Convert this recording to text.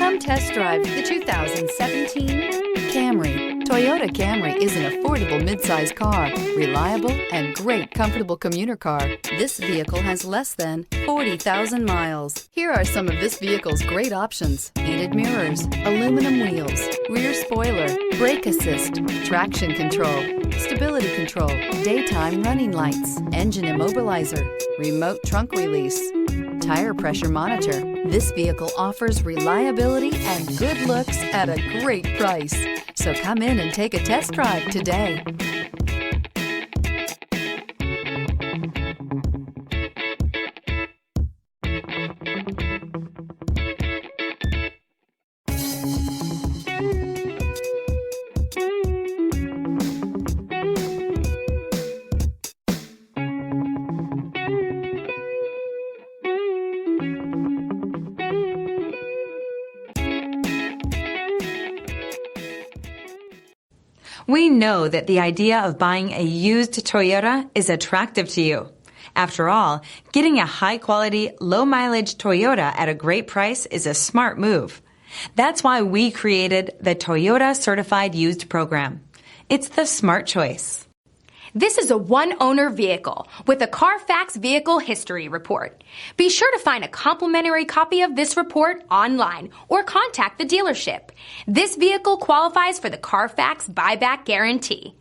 Come test drive the 2017 Camry. Toyota Camry is an affordable midsize car, reliable and great comfortable commuter car. This vehicle has less than 40,000 miles. Here are some of this vehicle's great options: heated mirrors, aluminum wheels, rear spoiler, brake assist, traction control, stability control, daytime running lights, engine immobilizer, remote trunk release, tire pressure monitor. This vehicle offers reliability and good looks at a great price. So come in and take a test drive today. We know that the idea of buying a used Toyota is attractive to you. After all, getting a high-quality, low-mileage Toyota at a great price is a smart move. That's why we created the Toyota Certified Used Program. It's the smart choice. This is a one-owner vehicle with a CARFAX Vehicle History Report. Be sure to find a complimentary copy of this report online or contact the dealership. This vehicle qualifies for the CARFAX Buyback Guarantee.